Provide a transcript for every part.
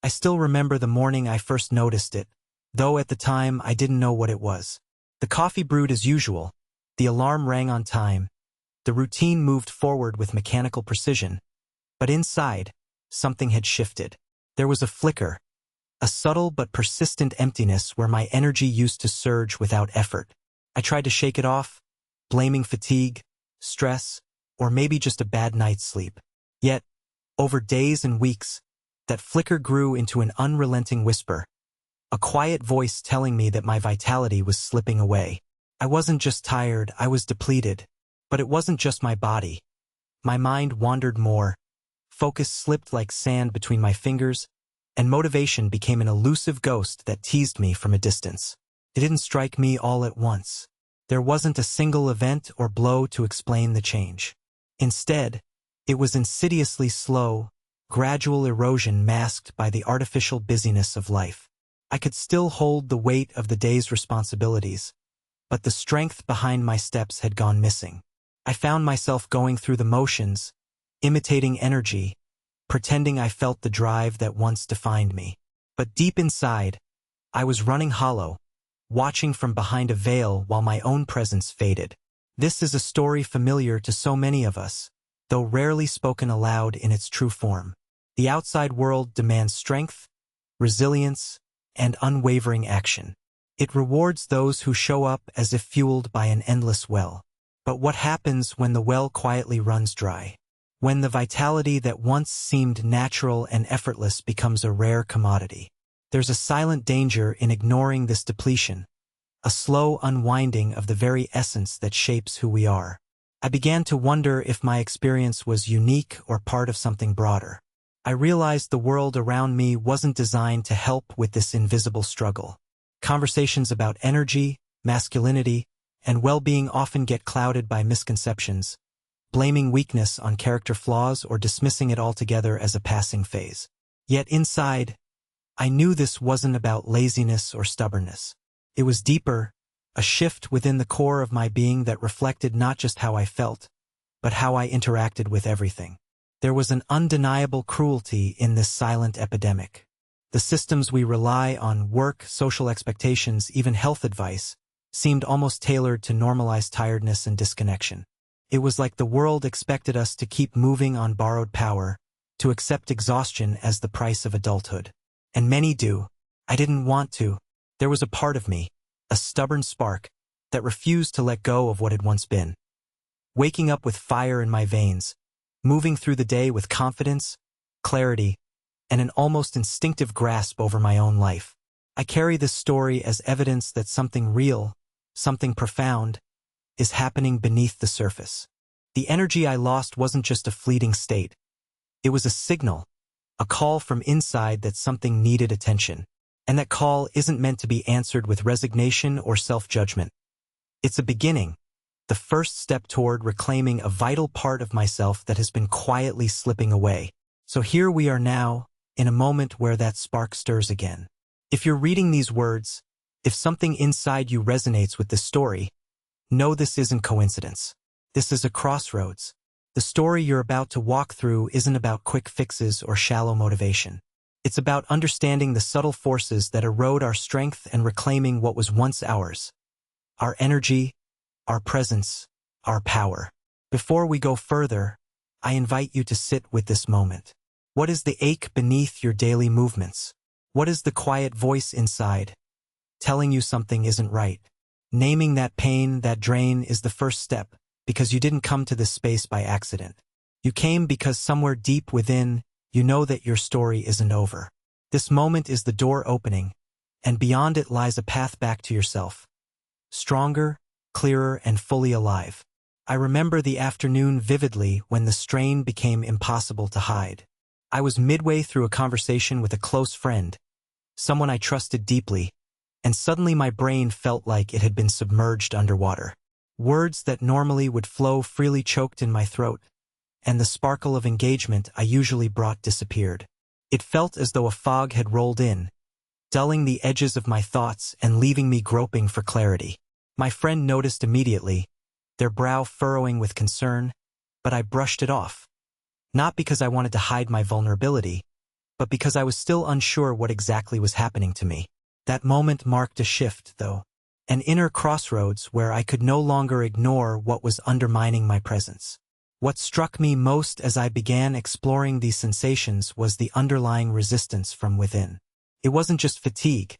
I still remember the morning I first noticed it, though at the time I didn't know what it was. The coffee brewed as usual, the alarm rang on time, the routine moved forward with mechanical precision, but inside, something had shifted. There was a flicker, a subtle but persistent emptiness where my energy used to surge without effort. I tried to shake it off, blaming fatigue, stress, or maybe just a bad night's sleep. Yet, over days and weeks, that flicker grew into an unrelenting whisper, a quiet voice telling me that my vitality was slipping away. I wasn't just tired, I was depleted. But it wasn't just my body. My mind wandered more, focus slipped like sand between my fingers, and motivation became an elusive ghost that teased me from a distance. It didn't strike me all at once. There wasn't a single event or blow to explain the change. Instead, it was insidiously slow, gradual erosion masked by the artificial busyness of life. I could still hold the weight of the day's responsibilities, but the strength behind my steps had gone missing. I found myself going through the motions, imitating energy, pretending I felt the drive that once defined me. But deep inside, I was running hollow, watching from behind a veil while my own presence faded. This is a story familiar to so many of us, though rarely spoken aloud in its true form. The outside world demands strength, resilience, and unwavering action. It rewards those who show up as if fueled by an endless well. But what happens when the well quietly runs dry? When the vitality that once seemed natural and effortless becomes a rare commodity? There's a silent danger in ignoring this depletion, a slow unwinding of the very essence that shapes who we are. I began to wonder if my experience was unique or part of something broader. I realized the world around me wasn't designed to help with this invisible struggle. Conversations about energy, masculinity, and well-being often get clouded by misconceptions, blaming weakness on character flaws or dismissing it altogether as a passing phase. Yet inside, I knew this wasn't about laziness or stubbornness. It was deeper, a shift within the core of my being that reflected not just how I felt, but how I interacted with everything. There was an undeniable cruelty in this silent epidemic. The systems we rely on, work, social expectations, even health advice, seemed almost tailored to normalize tiredness and disconnection. It was like the world expected us to keep moving on borrowed power, to accept exhaustion as the price of adulthood. And many do. I didn't want to. There was a part of me, a stubborn spark, that refused to let go of what had once been. Waking up with fire in my veins, moving through the day with confidence, clarity, and an almost instinctive grasp over my own life. I carry this story as evidence that something real, something profound, is happening beneath the surface. The energy I lost wasn't just a fleeting state. It was a signal, a call from inside that something needed attention. And that call isn't meant to be answered with resignation or self-judgment. It's a beginning, the first step toward reclaiming a vital part of myself that has been quietly slipping away. So here we are now, in a moment where that spark stirs again. If you're reading these words, if something inside you resonates with this story, know this isn't coincidence. This is a crossroads. The story you're about to walk through isn't about quick fixes or shallow motivation. It's about understanding the subtle forces that erode our strength and reclaiming what was once ours. Our energy, our presence, our power. Before we go further, I invite you to sit with this moment. What is the ache beneath your daily movements? What is the quiet voice inside, telling you something isn't right? Naming that pain, that drain, is the first step, because you didn't come to this space by accident. You came because somewhere deep within, you know that your story isn't over. This moment is the door opening, and beyond it lies a path back to yourself. Stronger, clearer, and fully alive. I remember the afternoon vividly when the strain became impossible to hide. I was midway through a conversation with a close friend, someone I trusted deeply, and suddenly my brain felt like it had been submerged underwater. Words that normally would flow freely choked in my throat, and the sparkle of engagement I usually brought disappeared. It felt as though a fog had rolled in, dulling the edges of my thoughts and leaving me groping for clarity. My friend noticed immediately, their brow furrowing with concern, but I brushed it off. Not because I wanted to hide my vulnerability, but because I was still unsure what exactly was happening to me. That moment marked a shift, though. An inner crossroads where I could no longer ignore what was undermining my presence. What struck me most as I began exploring these sensations was the underlying resistance from within. It wasn't just fatigue.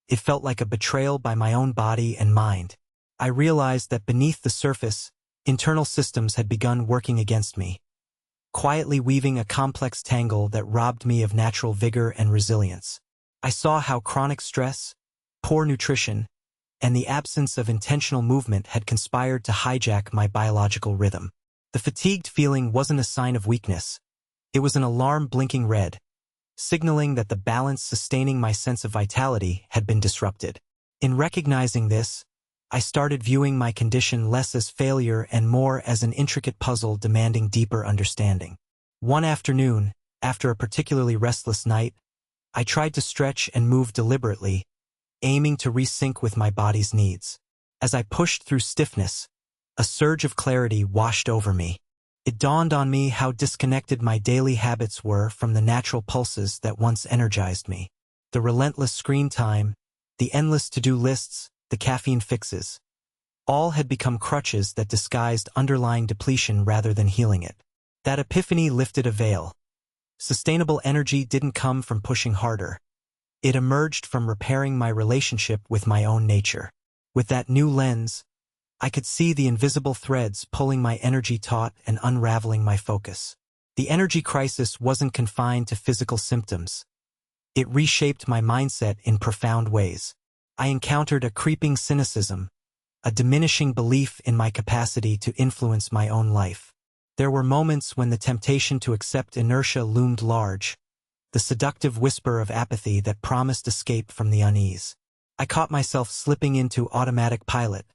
It felt like a betrayal by my own body and mind. I realized that beneath the surface, internal systems had begun working against me, quietly weaving a complex tangle that robbed me of natural vigor and resilience. I saw how chronic stress, poor nutrition, and the absence of intentional movement had conspired to hijack my biological rhythm. The fatigued feeling wasn't a sign of weakness. It was an alarm blinking red, signaling that the balance sustaining my sense of vitality had been disrupted. In recognizing this, I started viewing my condition less as failure and more as an intricate puzzle demanding deeper understanding. One afternoon, after a particularly restless night, I tried to stretch and move deliberately, aiming to resync with my body's needs. As I pushed through stiffness, a surge of clarity washed over me. It dawned on me how disconnected my daily habits were from the natural pulses that once energized me. The relentless screen time, the endless to-do lists, the caffeine fixes, all had become crutches that disguised underlying depletion rather than healing it. That epiphany lifted a veil. Sustainable energy didn't come from pushing harder. It emerged from repairing my relationship with my own nature. With that new lens, I could see the invisible threads pulling my energy taut and unraveling my focus. The energy crisis wasn't confined to physical symptoms. It reshaped my mindset in profound ways. I encountered a creeping cynicism, a diminishing belief in my capacity to influence my own life. There were moments when the temptation to accept inertia loomed large, the seductive whisper of apathy that promised escape from the unease. I caught myself slipping into automatic pilot,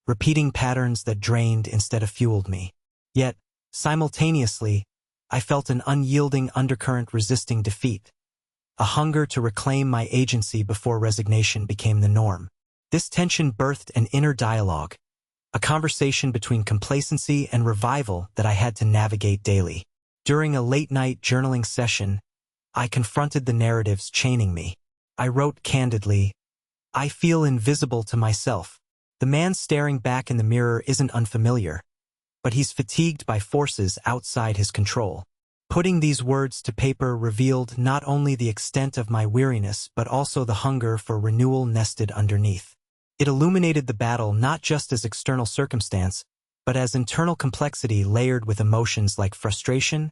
repeating patterns that drained instead of fueled me. Yet, simultaneously, I felt an unyielding undercurrent resisting defeat, a hunger to reclaim my agency before resignation became the norm. This tension birthed an inner dialogue, a conversation between complacency and revival that I had to navigate daily. During a late-night journaling session, I confronted the narratives chaining me. I wrote candidly, "I feel invisible to myself. The man staring back in the mirror isn't unfamiliar, but he's fatigued by forces outside his control." Putting these words to paper revealed not only the extent of my weariness but also the hunger for renewal nested underneath. It illuminated the battle not just as external circumstance, but as internal complexity layered with emotions like frustration,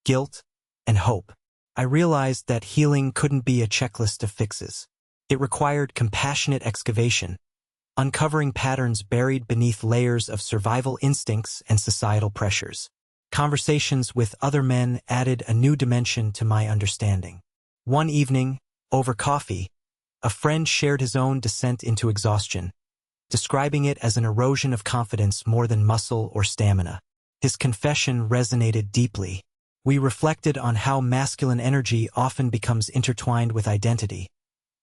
guilt, and hope. I realized that healing couldn't be a checklist of fixes. It required compassionate excavation, uncovering patterns buried beneath layers of survival instincts and societal pressures. Conversations with other men added a new dimension to my understanding. One evening, over coffee, a friend shared his own descent into exhaustion, describing it as an erosion of confidence more than muscle or stamina. His confession resonated deeply. We reflected on how masculine energy often becomes intertwined with identity,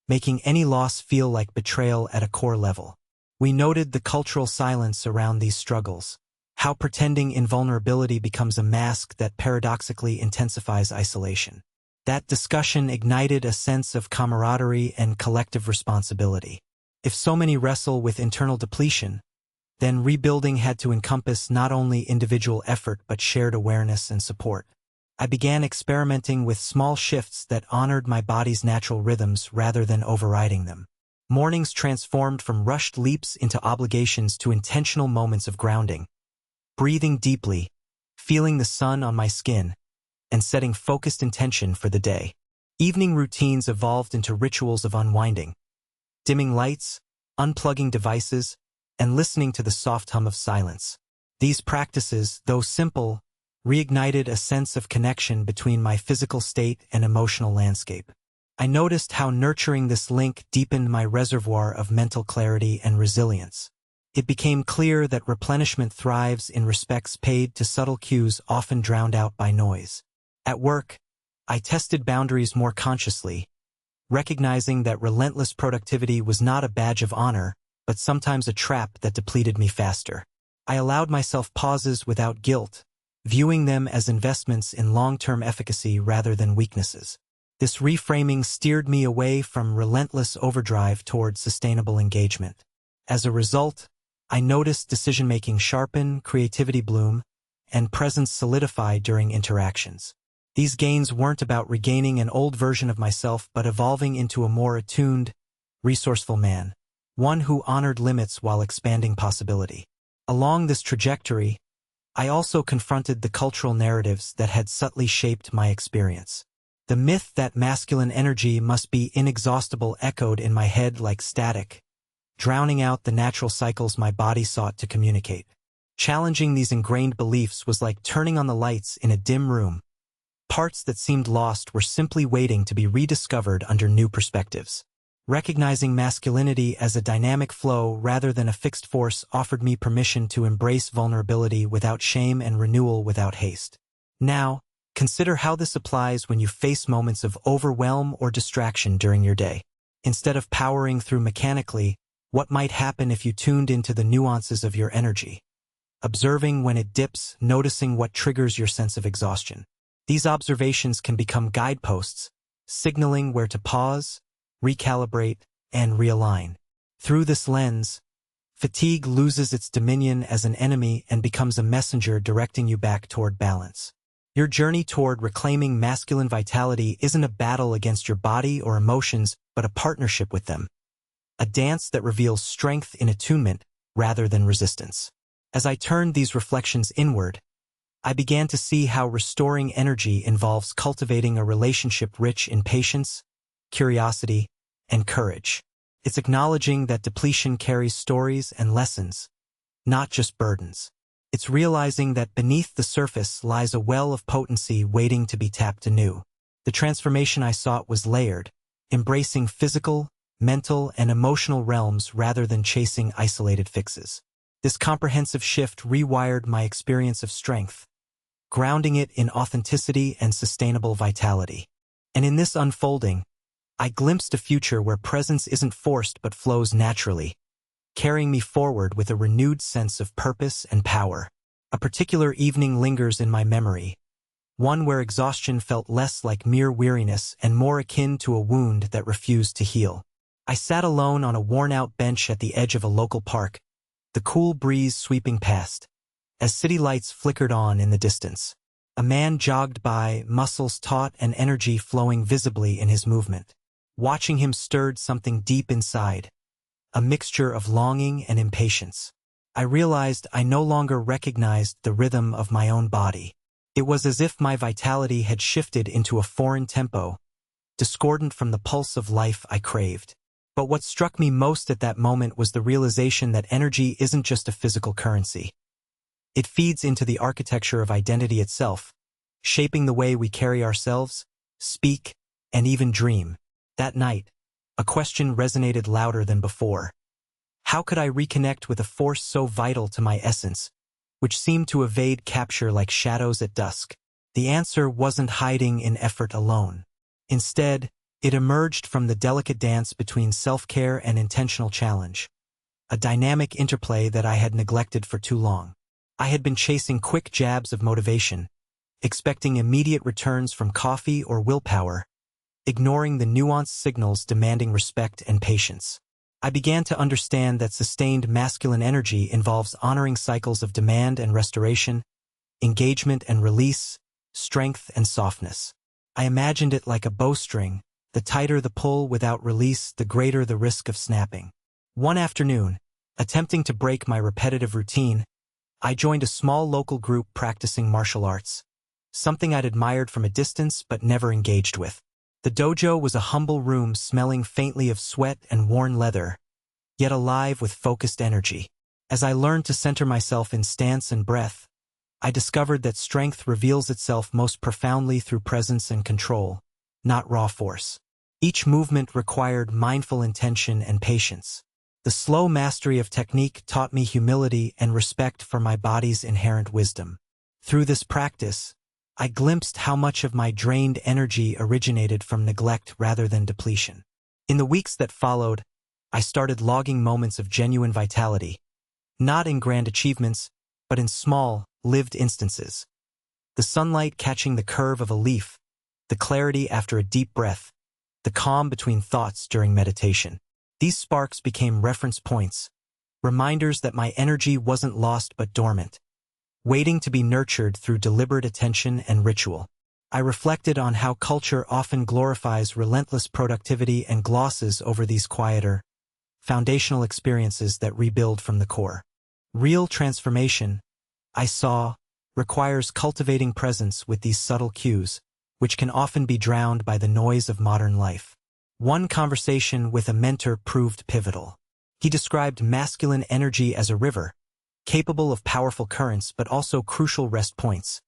making any loss feel like betrayal at a core level. We noted the cultural silence around these struggles, how pretending invulnerability becomes a mask that paradoxically intensifies isolation. That discussion ignited a sense of camaraderie and collective responsibility. If so many wrestle with internal depletion, then rebuilding had to encompass not only individual effort but shared awareness and support. I began experimenting with small shifts that honored my body's natural rhythms rather than overriding them. Mornings transformed from rushed leaps into obligations to intentional moments of grounding, breathing deeply, feeling the sun on my skin, and setting focused intention for the day. Evening routines evolved into rituals of unwinding, dimming lights, unplugging devices, and listening to the soft hum of silence. These practices, though simple, reignited a sense of connection between my physical state and emotional landscape. I noticed how nurturing this link deepened my reservoir of mental clarity and resilience. It became clear that replenishment thrives in respects paid to subtle cues often drowned out by noise. At work, I tested boundaries more consciously, recognizing that relentless productivity was not a badge of honor, but sometimes a trap that depleted me faster. I allowed myself pauses without guilt, viewing them as investments in long-term efficacy rather than weaknesses. This reframing steered me away from relentless overdrive toward sustainable engagement. As a result, I noticed decision-making sharpen, creativity bloom, and presence solidify during interactions. These gains weren't about regaining an old version of myself but evolving into a more attuned, resourceful man, one who honored limits while expanding possibility. Along this trajectory, I also confronted the cultural narratives that had subtly shaped my experience. The myth that masculine energy must be inexhaustible echoed in my head like static, drowning out the natural cycles my body sought to communicate. Challenging these ingrained beliefs was like turning on the lights in a dim room. Parts that seemed lost were simply waiting to be rediscovered under new perspectives. Recognizing masculinity as a dynamic flow rather than a fixed force offered me permission to embrace vulnerability without shame and renewal without haste. Now, consider how this applies when you face moments of overwhelm or distraction during your day. Instead of powering through mechanically, what might happen if you tuned into the nuances of your energy? Observing when it dips, noticing what triggers your sense of exhaustion. These observations can become guideposts, signaling where to pause, recalibrate, and realign. Through this lens, fatigue loses its dominion as an enemy and becomes a messenger directing you back toward balance. Your journey toward reclaiming masculine vitality isn't a battle against your body or emotions, but a partnership with them. A dance that reveals strength in attunement rather than resistance. As I turned these reflections inward, I began to see how restoring energy involves cultivating a relationship rich in patience, curiosity, and courage. It's acknowledging that depletion carries stories and lessons, not just burdens. It's realizing that beneath the surface lies a well of potency waiting to be tapped anew. The transformation I sought was layered, embracing physical, mental, and emotional realms rather than chasing isolated fixes. This comprehensive shift rewired my experience of strength, grounding it in authenticity and sustainable vitality. And in this unfolding, I glimpsed a future where presence isn't forced but flows naturally, carrying me forward with a renewed sense of purpose and power. A particular evening lingers in my memory, one where exhaustion felt less like mere weariness and more akin to a wound that refused to heal. I sat alone on a worn-out bench at the edge of a local park, the cool breeze sweeping past, as city lights flickered on in the distance. A man jogged by, muscles taut and energy flowing visibly in his movement. Watching him stirred something deep inside, a mixture of longing and impatience. I realized I no longer recognized the rhythm of my own body. It was as if my vitality had shifted into a foreign tempo, discordant from the pulse of life I craved. But what struck me most at that moment was the realization that energy isn't just a physical currency. It feeds into the architecture of identity itself, shaping the way we carry ourselves, speak, and even dream. That night, a question resonated louder than before. How could I reconnect with a force so vital to my essence, which seemed to evade capture like shadows at dusk? The answer wasn't hiding in effort alone. Instead, it emerged from the delicate dance between self-care and intentional challenge, a dynamic interplay that I had neglected for too long. I had been chasing quick jabs of motivation, expecting immediate returns from coffee or willpower, ignoring the nuanced signals demanding respect and patience. I began to understand that sustained masculine energy involves honoring cycles of demand and restoration, engagement and release, strength and softness. I imagined it like a bowstring. The tighter the pull without release, the greater the risk of snapping. One afternoon, attempting to break my repetitive routine, I joined a small local group practicing martial arts, something I'd admired from a distance but never engaged with. The dojo was a humble room smelling faintly of sweat and worn leather, yet alive with focused energy. As I learned to center myself in stance and breath, I discovered that strength reveals itself most profoundly through presence and control, not raw force. Each movement required mindful intention and patience. The slow mastery of technique taught me humility and respect for my body's inherent wisdom. Through this practice, I glimpsed how much of my drained energy originated from neglect rather than depletion. In the weeks that followed, I started logging moments of genuine vitality, not in grand achievements, but in small, lived instances. The sunlight catching the curve of a leaf, the clarity after a deep breath, the calm between thoughts during meditation. These sparks became reference points, reminders that my energy wasn't lost but dormant, waiting to be nurtured through deliberate attention and ritual. I reflected on how culture often glorifies relentless productivity and glosses over these quieter, foundational experiences that rebuild from the core. Real transformation, I saw, requires cultivating presence with these subtle cues, which can often be drowned by the noise of modern life. One conversation with a mentor proved pivotal. He described masculine energy as a river, capable of powerful currents but also crucial rest points.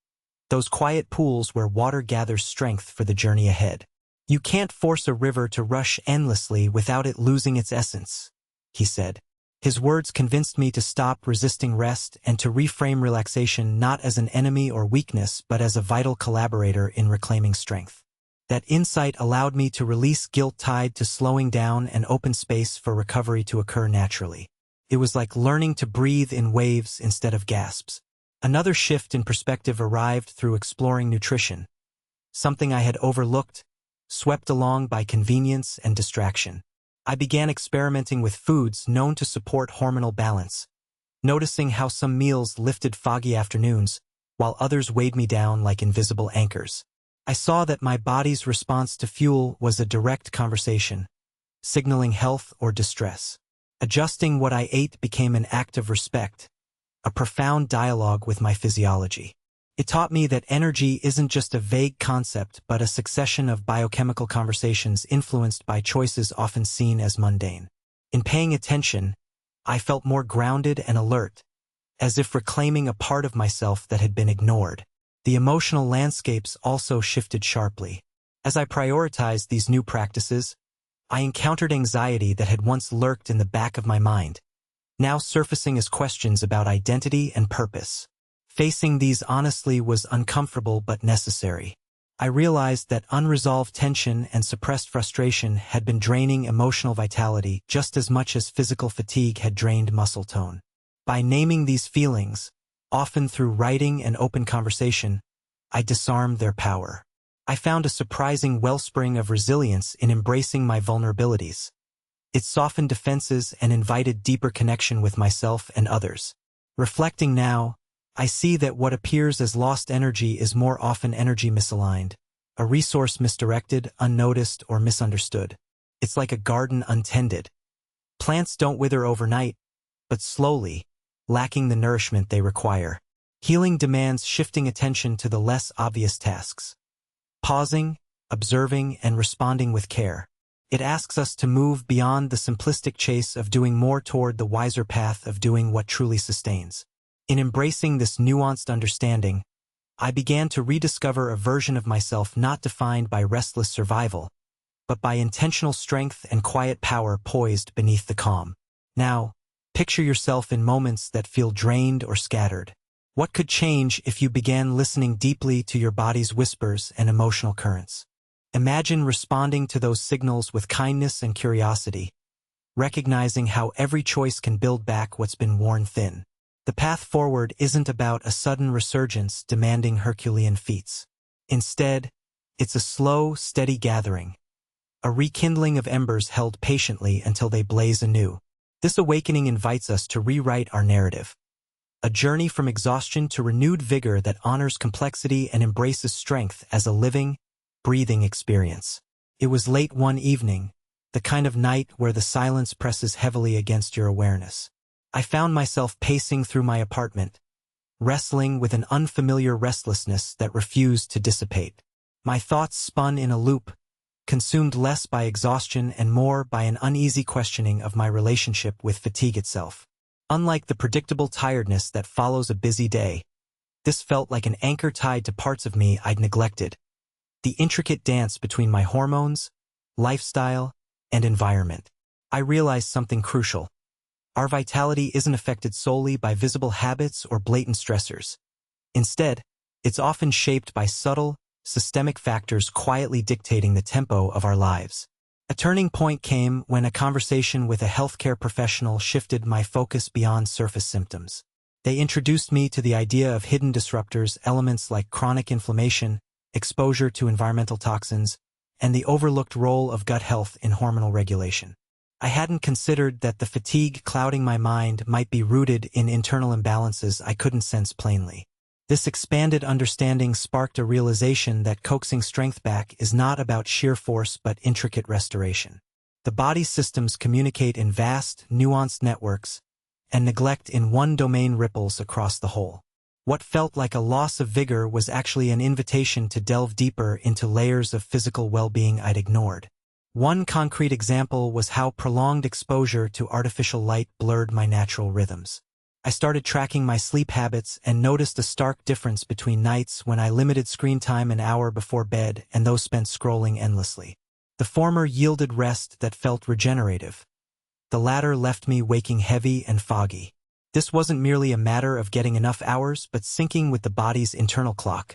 Those quiet pools where water gathers strength for the journey ahead. You can't force a river to rush endlessly without it losing its essence, he said. His words convinced me to stop resisting rest and to reframe relaxation not as an enemy or weakness but as a vital collaborator in reclaiming strength. That insight allowed me to release guilt tied to slowing down and open space for recovery to occur naturally. It was like learning to breathe in waves instead of gasps. Another shift in perspective arrived through exploring nutrition, something I had overlooked, swept along by convenience and distraction. I began experimenting with foods known to support hormonal balance, noticing how some meals lifted foggy afternoons, while others weighed me down like invisible anchors. I saw that my body's response to fuel was a direct conversation, signaling health or distress. Adjusting what I ate became an act of respect, a profound dialogue with my physiology. It taught me that energy isn't just a vague concept but a succession of biochemical conversations influenced by choices often seen as mundane. In paying attention, I felt more grounded and alert, as if reclaiming a part of myself that had been ignored. The emotional landscapes also shifted sharply. As I prioritized these new practices, I encountered anxiety that had once lurked in the back of my mind, now surfacing as questions about identity and purpose. Facing these honestly was uncomfortable but necessary. I realized that unresolved tension and suppressed frustration had been draining emotional vitality just as much as physical fatigue had drained muscle tone. By naming these feelings, often through writing and open conversation, I disarmed their power. I found a surprising wellspring of resilience in embracing my vulnerabilities. It softened defenses and invited deeper connection with myself and others. Reflecting now, I see that what appears as lost energy is more often energy misaligned, a resource misdirected, unnoticed, or misunderstood. It's like a garden untended. Plants don't wither overnight, but slowly, lacking the nourishment they require. Healing demands shifting attention to the less obvious tasks. Pausing, observing, and responding with care. It asks us to move beyond the simplistic chase of doing more toward the wiser path of doing what truly sustains. In embracing this nuanced understanding, I began to rediscover a version of myself not defined by restless survival, but by intentional strength and quiet power poised beneath the calm. Now, picture yourself in moments that feel drained or scattered. What could change if you began listening deeply to your body's whispers and emotional currents? Imagine responding to those signals with kindness and curiosity, recognizing how every choice can build back what's been worn thin. The path forward isn't about a sudden resurgence demanding Herculean feats. Instead, it's a slow, steady gathering, a rekindling of embers held patiently until they blaze anew. This awakening invites us to rewrite our narrative. A journey from exhaustion to renewed vigor that honors complexity and embraces strength as a living, breathing experience. It was late one evening, the kind of night where the silence presses heavily against your awareness. I found myself pacing through my apartment, wrestling with an unfamiliar restlessness that refused to dissipate. My thoughts spun in a loop, consumed less by exhaustion and more by an uneasy questioning of my relationship with fatigue itself. Unlike the predictable tiredness that follows a busy day, this felt like an anchor tied to parts of me I'd neglected. The intricate dance between my hormones, lifestyle, and environment. I realized something crucial. Our vitality isn't affected solely by visible habits or blatant stressors. Instead, it's often shaped by subtle, systemic factors quietly dictating the tempo of our lives. A turning point came when a conversation with a healthcare professional shifted my focus beyond surface symptoms. They introduced me to the idea of hidden disruptors, elements like chronic inflammation, exposure to environmental toxins, and the overlooked role of gut health in hormonal regulation. I hadn't considered that the fatigue clouding my mind might be rooted in internal imbalances I couldn't sense plainly. This expanded understanding sparked a realization that coaxing strength back is not about sheer force but intricate restoration. The body's systems communicate in vast, nuanced networks, and neglect in one domain ripples across the whole. What felt like a loss of vigor was actually an invitation to delve deeper into layers of physical well-being I'd ignored. One concrete example was how prolonged exposure to artificial light blurred my natural rhythms. I started tracking my sleep habits and noticed a stark difference between nights when I limited screen time an hour before bed and those spent scrolling endlessly. The former yielded rest that felt regenerative. The latter left me waking heavy and foggy. This wasn't merely a matter of getting enough hours, but syncing with the body's internal clock,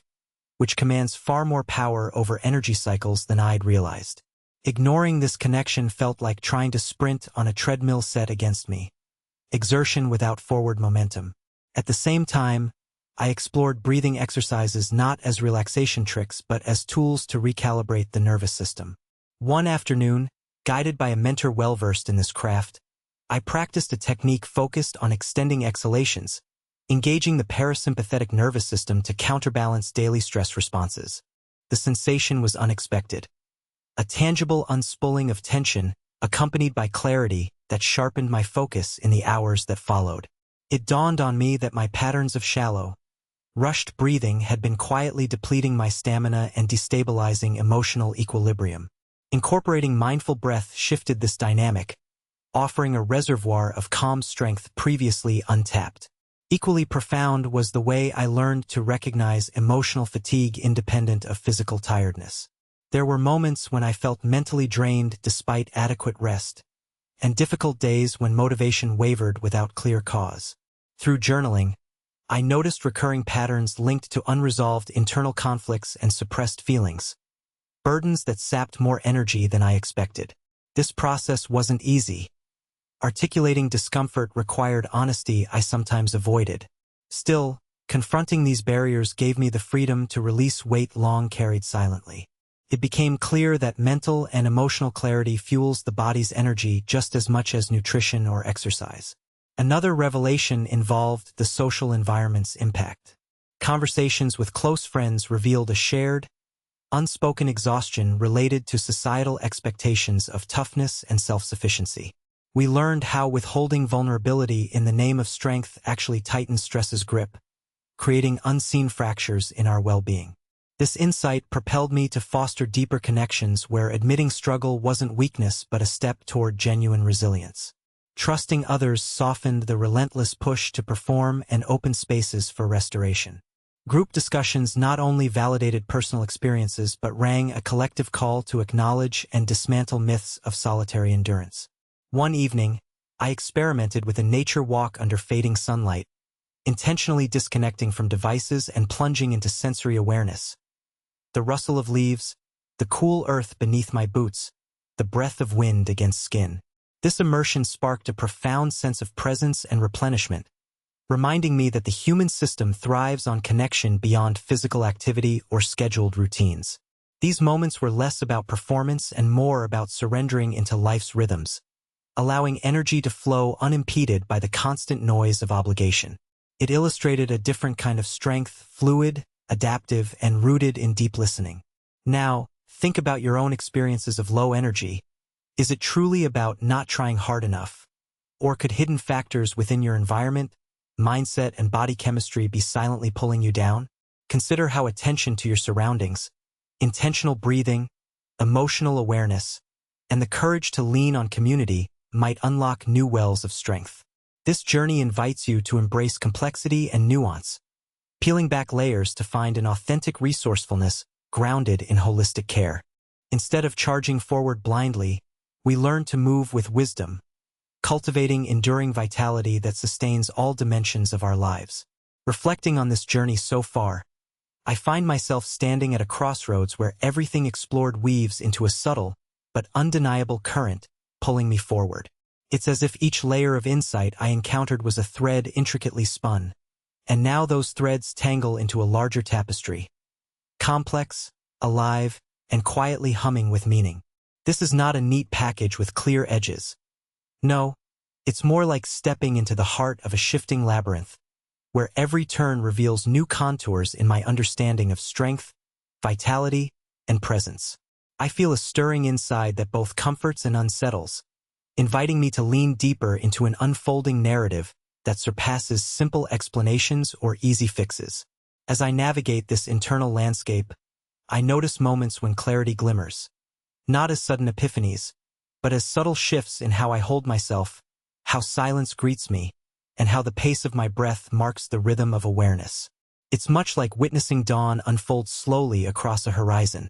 which commands far more power over energy cycles than I'd realized. Ignoring this connection felt like trying to sprint on a treadmill set against me. Exertion without forward momentum. At the same time, I explored breathing exercises not as relaxation tricks but as tools to recalibrate the nervous system. One afternoon, guided by a mentor well-versed in this craft, I practiced a technique focused on extending exhalations, engaging the parasympathetic nervous system to counterbalance daily stress responses. The sensation was unexpected. A tangible unspooling of tension, accompanied by clarity, that sharpened my focus in the hours that followed. It dawned on me that my patterns of shallow, rushed breathing had been quietly depleting my stamina and destabilizing emotional equilibrium. Incorporating mindful breath shifted this dynamic, offering a reservoir of calm strength previously untapped. Equally profound was the way I learned to recognize emotional fatigue independent of physical tiredness. There were moments when I felt mentally drained despite adequate rest, and difficult days when motivation wavered without clear cause. Through journaling, I noticed recurring patterns linked to unresolved internal conflicts and suppressed feelings, burdens that sapped more energy than I expected. This process wasn't easy. Articulating discomfort required honesty I sometimes avoided. Still, confronting these barriers gave me the freedom to release weight long carried silently. It became clear that mental and emotional clarity fuels the body's energy just as much as nutrition or exercise. Another revelation involved the social environment's impact. Conversations with close friends revealed a shared, unspoken exhaustion related to societal expectations of toughness and self-sufficiency. We learned how withholding vulnerability in the name of strength actually tightens stress's grip, creating unseen fractures in our well-being. This insight propelled me to foster deeper connections where admitting struggle wasn't weakness but a step toward genuine resilience. Trusting others softened the relentless push to perform and open spaces for restoration. Group discussions not only validated personal experiences but rang a collective call to acknowledge and dismantle myths of solitary endurance. One evening, I experimented with a nature walk under fading sunlight, intentionally disconnecting from devices and plunging into sensory awareness. The rustle of leaves, the cool earth beneath my boots, the breath of wind against skin. This immersion sparked a profound sense of presence and replenishment, reminding me that the human system thrives on connection beyond physical activity or scheduled routines. These moments were less about performance and more about surrendering into life's rhythms, allowing energy to flow unimpeded by the constant noise of obligation. It illustrated a different kind of strength, fluid, adaptive, and rooted in deep listening. Now, think about your own experiences of low energy. Is it truly about not trying hard enough? Or could hidden factors within your environment, mindset, and body chemistry be silently pulling you down? Consider how attention to your surroundings, intentional breathing, emotional awareness, and the courage to lean on community might unlock new wells of strength. This journey invites you to embrace complexity and nuance, peeling back layers to find an authentic resourcefulness grounded in holistic care. Instead of charging forward blindly, we learn to move with wisdom, cultivating enduring vitality that sustains all dimensions of our lives. Reflecting on this journey so far, I find myself standing at a crossroads where everything explored weaves into a subtle but undeniable current, pulling me forward. It's as if each layer of insight I encountered was a thread intricately spun, and now those threads tangle into a larger tapestry, complex, alive, and quietly humming with meaning. This is not a neat package with clear edges. No, it's more like stepping into the heart of a shifting labyrinth, where every turn reveals new contours in my understanding of strength, vitality, and presence. I feel a stirring inside that both comforts and unsettles, inviting me to lean deeper into an unfolding narrative that surpasses simple explanations or easy fixes. As I navigate this internal landscape, I notice moments when clarity glimmers, not as sudden epiphanies, but as subtle shifts in how I hold myself, how silence greets me, and how the pace of my breath marks the rhythm of awareness. It's much like witnessing dawn unfold slowly across a horizon.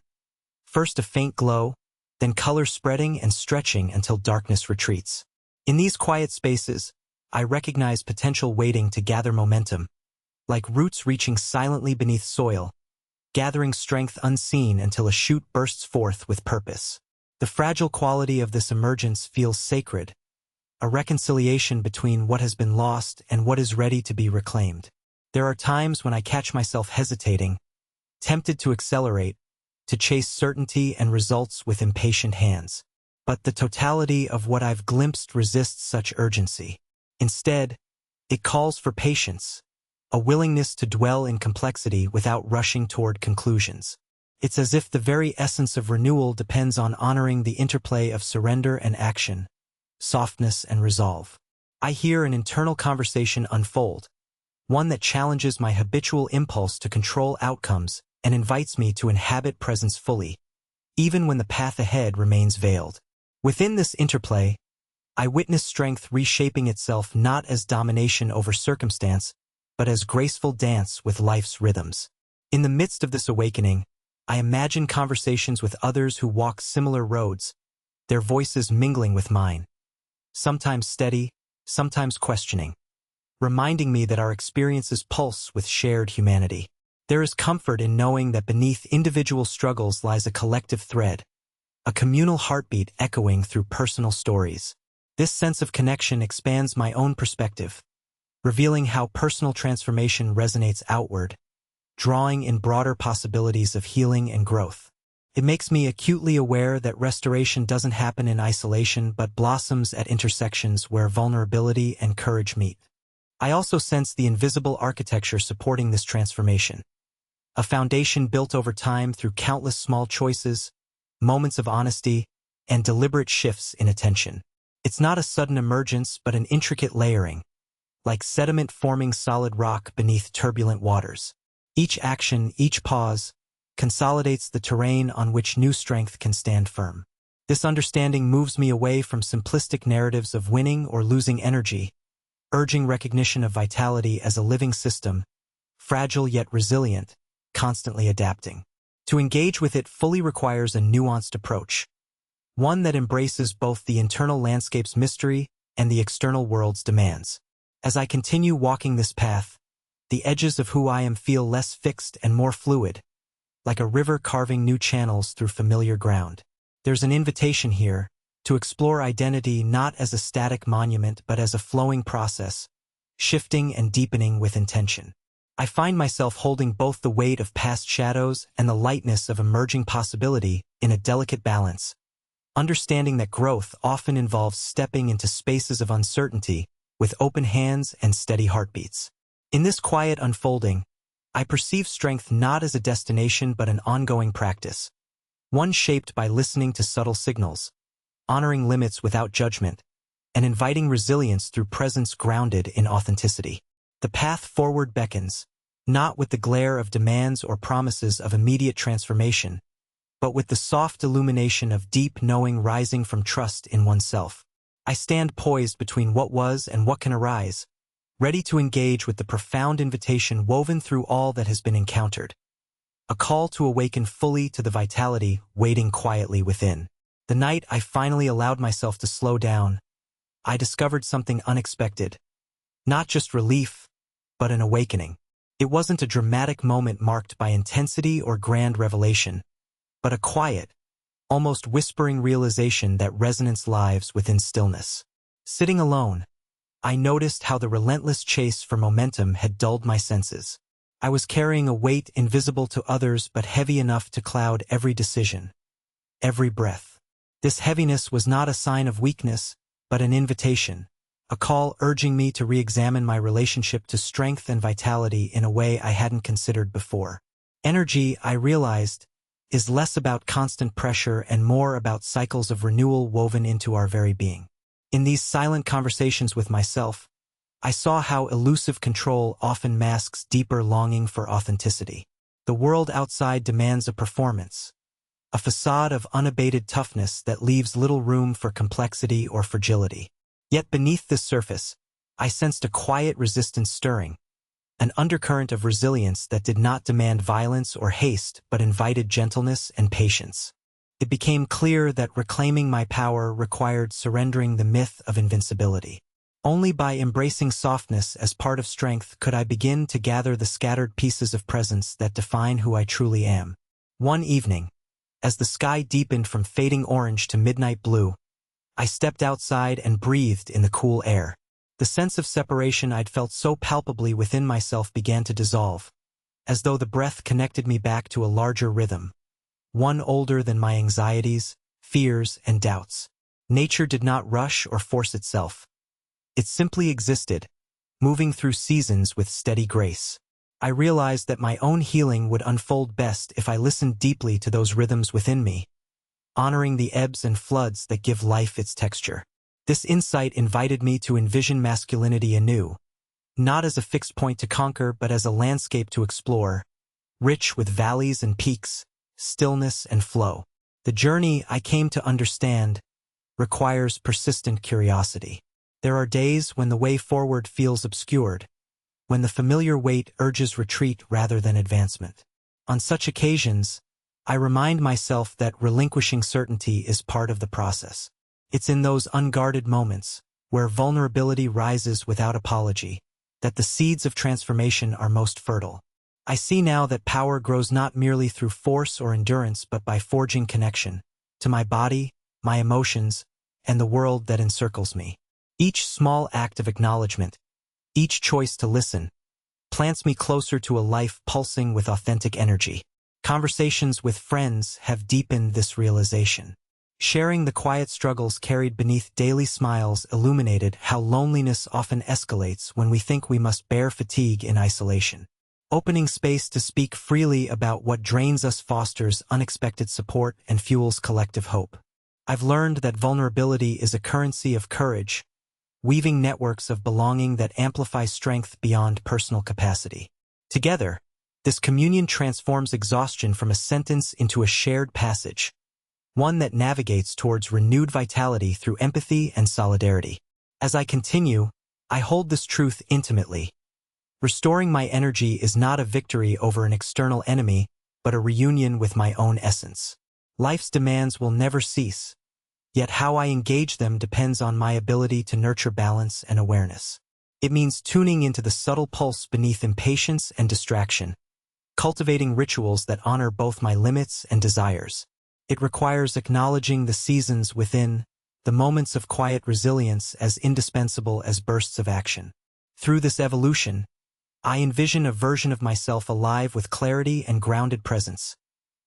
First a faint glow, then color spreading and stretching until darkness retreats. In these quiet spaces, I recognize potential waiting to gather momentum, like roots reaching silently beneath soil, gathering strength unseen until a shoot bursts forth with purpose. The fragile quality of this emergence feels sacred, a reconciliation between what has been lost and what is ready to be reclaimed. There are times when I catch myself hesitating, tempted to accelerate, to chase certainty and results with impatient hands. But the totality of what I've glimpsed resists such urgency. Instead, it calls for patience, a willingness to dwell in complexity without rushing toward conclusions. It's as if the very essence of renewal depends on honoring the interplay of surrender and action, softness and resolve. I hear an internal conversation unfold, one that challenges my habitual impulse to control outcomes and invites me to inhabit presence fully, even when the path ahead remains veiled. Within this interplay, I witness strength reshaping itself not as domination over circumstance, but as graceful dance with life's rhythms. In the midst of this awakening, I imagine conversations with others who walk similar roads, their voices mingling with mine, sometimes steady, sometimes questioning, reminding me that our experiences pulse with shared humanity. There is comfort in knowing that beneath individual struggles lies a collective thread, a communal heartbeat echoing through personal stories. This sense of connection expands my own perspective, revealing how personal transformation resonates outward, drawing in broader possibilities of healing and growth. It makes me acutely aware that restoration doesn't happen in isolation but blossoms at intersections where vulnerability and courage meet. I also sense the invisible architecture supporting this transformation, a foundation built over time through countless small choices, moments of honesty, and deliberate shifts in attention. It's not a sudden emergence but an intricate layering, like sediment forming solid rock beneath turbulent waters. Each action, each pause, consolidates the terrain on which new strength can stand firm. This understanding moves me away from simplistic narratives of winning or losing energy, urging recognition of vitality as a living system, fragile yet resilient, constantly adapting. To engage with it fully requires a nuanced approach, one that embraces both the internal landscape's mystery and the external world's demands. As I continue walking this path, the edges of who I am feel less fixed and more fluid, like a river carving new channels through familiar ground. There's an invitation here to explore identity not as a static monument but as a flowing process, shifting and deepening with intention. I find myself holding both the weight of past shadows and the lightness of emerging possibility in a delicate balance, understanding that growth often involves stepping into spaces of uncertainty with open hands and steady heartbeats. In this quiet unfolding, I perceive strength not as a destination but an ongoing practice, one shaped by listening to subtle signals, honoring limits without judgment, and inviting resilience through presence grounded in authenticity. The path forward beckons, not with the glare of demands or promises of immediate transformation, but with the soft illumination of deep knowing rising from trust in oneself. I stand poised between what was and what can arise, ready to engage with the profound invitation woven through all that has been encountered, a call to awaken fully to the vitality waiting quietly within. The night I finally allowed myself to slow down, I discovered something unexpected, not just relief, but an awakening. It wasn't a dramatic moment marked by intensity or grand revelation, but a quiet, almost whispering realization that resonance lives within stillness. Sitting alone, I noticed how the relentless chase for momentum had dulled my senses. I was carrying a weight invisible to others but heavy enough to cloud every decision, every breath. This heaviness was not a sign of weakness, but an invitation, a call urging me to re-examine my relationship to strength and vitality in a way I hadn't considered before. Energy, I realized, is less about constant pressure and more about cycles of renewal woven into our very being. In these silent conversations with myself, I saw how elusive control often masks deeper longing for authenticity. The world outside demands a performance, a facade of unabated toughness that leaves little room for complexity or fragility. Yet beneath this surface, I sensed a quiet resistance stirring, an undercurrent of resilience that did not demand violence or haste but invited gentleness and patience. It became clear that reclaiming my power required surrendering the myth of invincibility. Only by embracing softness as part of strength could I begin to gather the scattered pieces of presence that define who I truly am. One evening, as the sky deepened from fading orange to midnight blue, I stepped outside and breathed in the cool air. The sense of separation I'd felt so palpably within myself began to dissolve, as though the breath connected me back to a larger rhythm, one older than my anxieties, fears, and doubts. Nature did not rush or force itself. It simply existed, moving through seasons with steady grace. I realized that my own healing would unfold best if I listened deeply to those rhythms within me, honoring the ebbs and floods that give life its texture. This insight invited me to envision masculinity anew, not as a fixed point to conquer but as a landscape to explore, rich with valleys and peaks, stillness and flow. The journey, I came to understand, requires persistent curiosity. There are days when the way forward feels obscured, when the familiar weight urges retreat rather than advancement. On such occasions, I remind myself that relinquishing certainty is part of the process. It's in those unguarded moments, where vulnerability rises without apology, that the seeds of transformation are most fertile. I see now that power grows not merely through force or endurance but by forging connection to my body, my emotions, and the world that encircles me. Each small act of acknowledgement, each choice to listen, plants me closer to a life pulsing with authentic energy. Conversations with friends have deepened this realization. Sharing the quiet struggles carried beneath daily smiles illuminated how loneliness often escalates when we think we must bear fatigue in isolation. Opening space to speak freely about what drains us fosters unexpected support and fuels collective hope. I've learned that vulnerability is a currency of courage, weaving networks of belonging that amplify strength beyond personal capacity. Together, this communion transforms exhaustion from a sentence into a shared passage, one that navigates towards renewed vitality through empathy and solidarity. As I continue, I hold this truth intimately. Restoring my energy is not a victory over an external enemy, but a reunion with my own essence. Life's demands will never cease, yet how I engage them depends on my ability to nurture balance and awareness. It means tuning into the subtle pulse beneath impatience and distraction, cultivating rituals that honor both my limits and desires. It requires acknowledging the seasons within, the moments of quiet resilience as indispensable as bursts of action. Through this evolution, I envision a version of myself alive with clarity and grounded presence,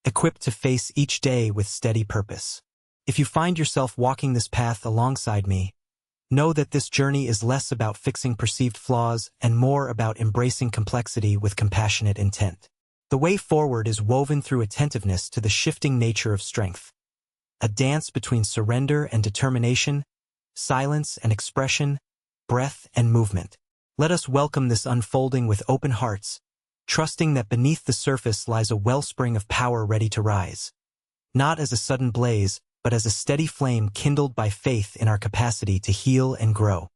equipped to face each day with steady purpose. If you find yourself walking this path alongside me, know that this journey is less about fixing perceived flaws and more about embracing complexity with compassionate intent. The way forward is woven through attentiveness to the shifting nature of strength, a dance between surrender and determination, silence and expression, breath and movement. Let us welcome this unfolding with open hearts, trusting that beneath the surface lies a wellspring of power ready to rise, not as a sudden blaze, but as a steady flame kindled by faith in our capacity to heal and grow.